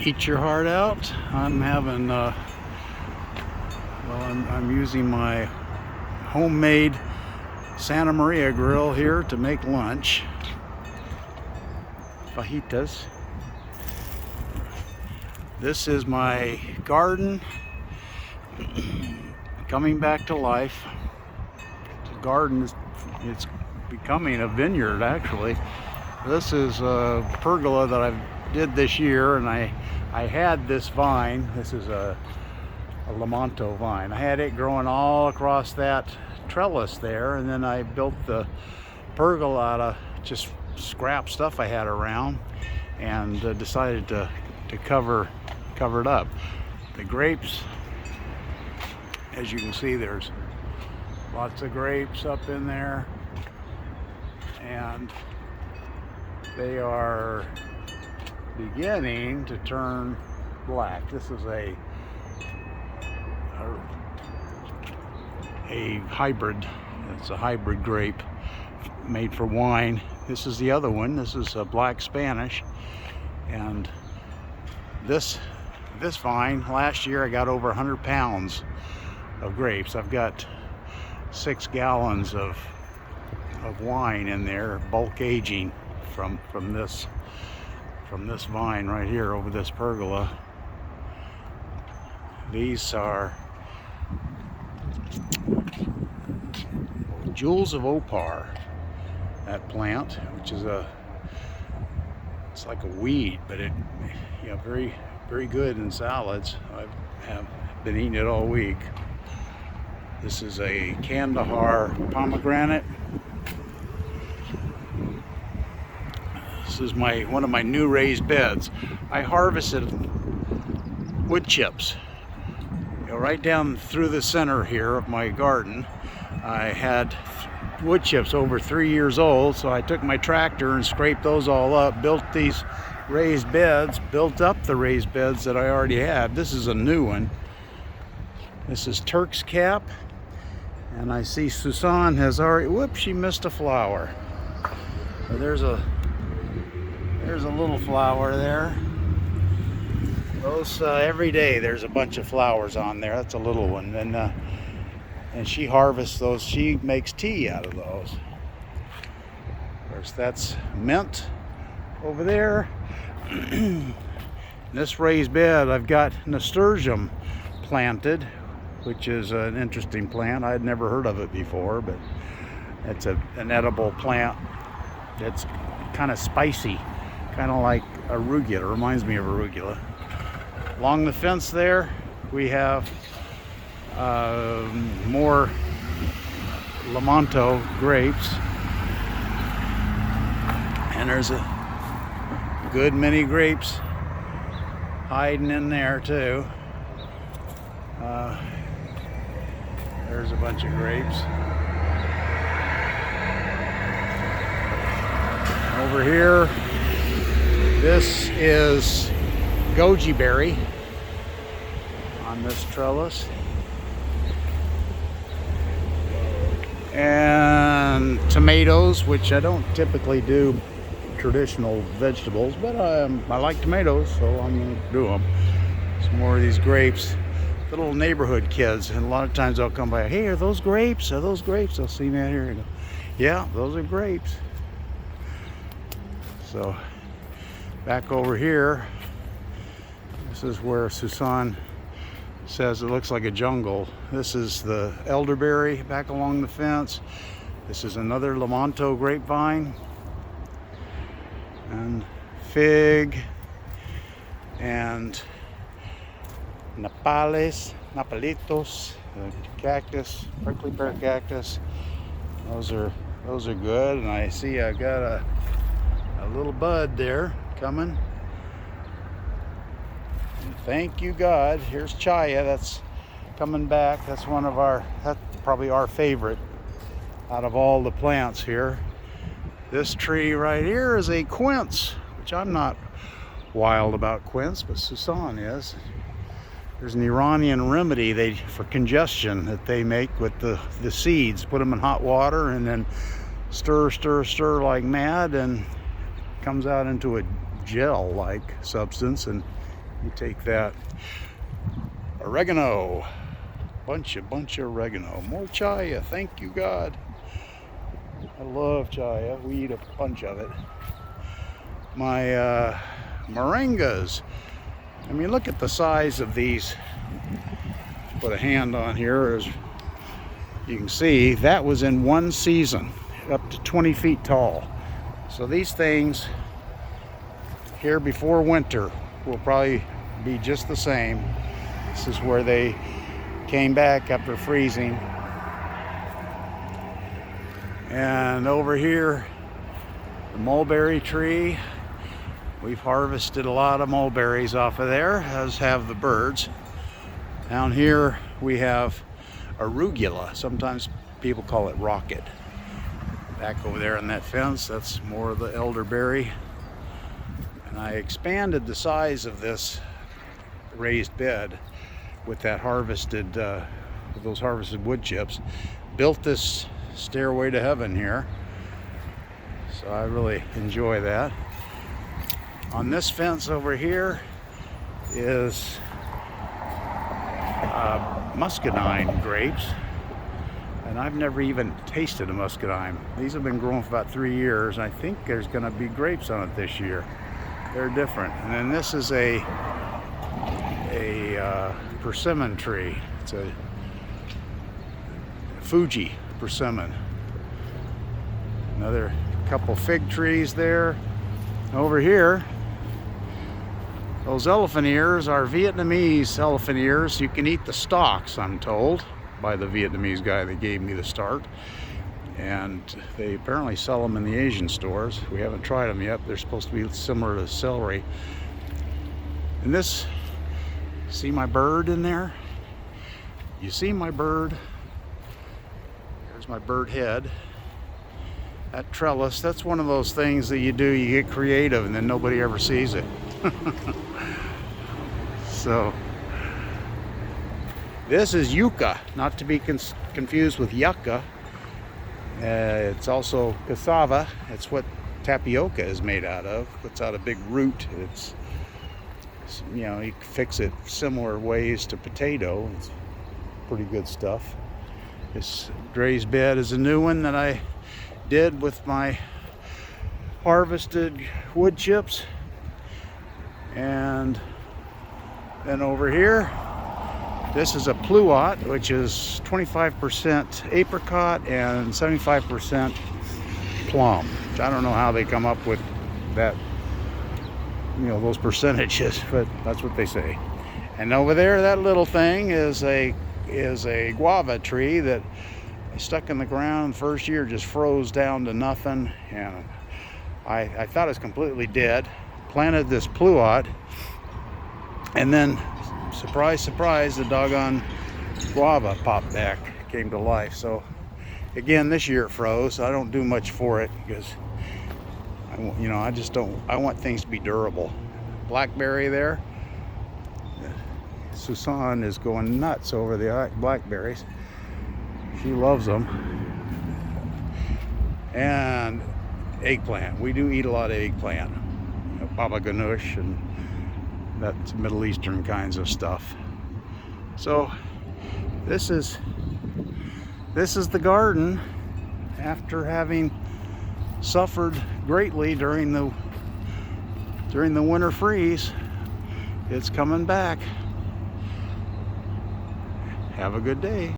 Eat your heart out. I'm having I'm using my homemade Santa Maria grill here to make lunch. Fajitas. This is my garden coming back to life. The garden it's becoming a vineyard actually. This is a pergola that I did this year, and I had this vine. This is a Lamanto vine. I had it growing all across that trellis there, and then I built the pergola out of just scrap stuff I had around, and decided to cover it up. The grapes, as you can see, there's lots of grapes up in there, and they are beginning to turn black. This is a hybrid. It's a hybrid grape made for wine. This is the other one. This is a black Spanish. And this vine, last year I got over 100 pounds of grapes. I've got 6 gallons of wine in there, bulk aging from this vine right here over this pergola. These are jewels of opar, that plant, which is it's like a weed, but very, very good in salads. I have been eating it all week. This is a Kandahar pomegranate. This is one of my new raised beds. I harvested wood chips. Right down through the center here of my garden, I had wood chips over 3 years old, so I took my tractor and scraped those all up, built these raised beds, built up the raised beds that I already had. This is a new one. This is Turk's Cap, and I see Susan has already, whoops, she missed a flower. So there's a little flower there. Those every day there's a bunch of flowers on there. That's a little one, and she harvests those. She makes tea out of those. Of course, that's mint over there. This raised bed, I've got nasturtium planted, which is an interesting plant. I'd never heard of it before, but it's an edible plant. It's kind of spicy, kind of like arugula. It reminds me of arugula. Along the fence there, we have more Lamanto grapes, and there's a good many grapes hiding in there too. There's a bunch of grapes. Over here, this is goji berry on this trellis, and tomatoes, which I don't typically do traditional vegetables, but I like tomatoes, so I'm going to do them. Some more of these grapes. The little neighborhood kids, and a lot of times they'll come by, hey, are those grapes? Are those grapes? They'll see me out here and go, yeah, those are grapes. So back over here, this is where Susan says it looks like a jungle. This is the elderberry back along the fence. This is another Lamanto grapevine, and fig, and napalitos, cactus, prickly pear cactus. Those are good, and I see I got a little bud there coming. And thank you God. Here's Chaya. That's coming back. That's probably our favorite out of all the plants here. This tree right here is a quince, which I'm not wild about quince, but Susan is. There's an Iranian remedy for congestion that they make with the seeds. Put them in hot water and then stir like mad, and comes out into a gel-like substance, and You take that. Oregano. Bunch of oregano. More chaya. Thank you, God. I love chaya. We eat a bunch of it. My moringas. I mean, look at the size of these. Put a hand on here. As you can see, that was in one season, up to 20 feet tall. So these things here before winter will probably be just the same. This is where they came back after freezing. And over here, the mulberry tree. We've harvested a lot of mulberries off of there, as have the birds. Down here we have arugula. Sometimes people call it rocket. Back over there in that fence, that's more of the elderberry. And I expanded the size of this raised bed with that harvested, with those harvested wood chips. Built this stairway to heaven here. So I really enjoy that. On this fence over here is muscadine grapes, and I've never even tasted a muscadine. These have been growing for about 3 years, and I think there's going to be grapes on it this year. They're different. And then this is a persimmon tree. It's a Fuji persimmon. Another couple fig trees there. Over here, those elephant ears are Vietnamese elephant ears. You can eat the stalks, I'm told, by the Vietnamese guy that gave me the start. And they apparently sell them in the Asian stores. We haven't tried them yet. They're supposed to be similar to celery. And this, see my bird in there? You see my bird? There's my bird head. That trellis, that's one of those things that you do, you get creative and then nobody ever sees it. So, this is yucca, not to be confused with yucca. It's also cassava. It's what tapioca is made out of. It's out of big root. It's, you know, you can fix it similar ways to potato. It's pretty good stuff. This raised bed is a new one that I did with my harvested wood chips. And then over here, this is a pluot, which is 25% apricot and 75% plum. I don't know how they come up with that, you know, those percentages, but that's what they say. And over there, that little thing is a guava tree that stuck in the ground. The first year just froze down to nothing, and I thought it was completely dead. Planted this pluot, and then surprise, surprise, the doggone guava popped back, came to life. So again, this year it froze. I don't do much for it because I want things to be durable. Blackberry there. Susan is going nuts over the blackberries. She loves them. And eggplant. We do eat a lot of eggplant. You know, baba ganoush and that's Middle Eastern kinds of stuff. So this is the garden after having suffered greatly during the winter freeze. It's coming back. Have a good day.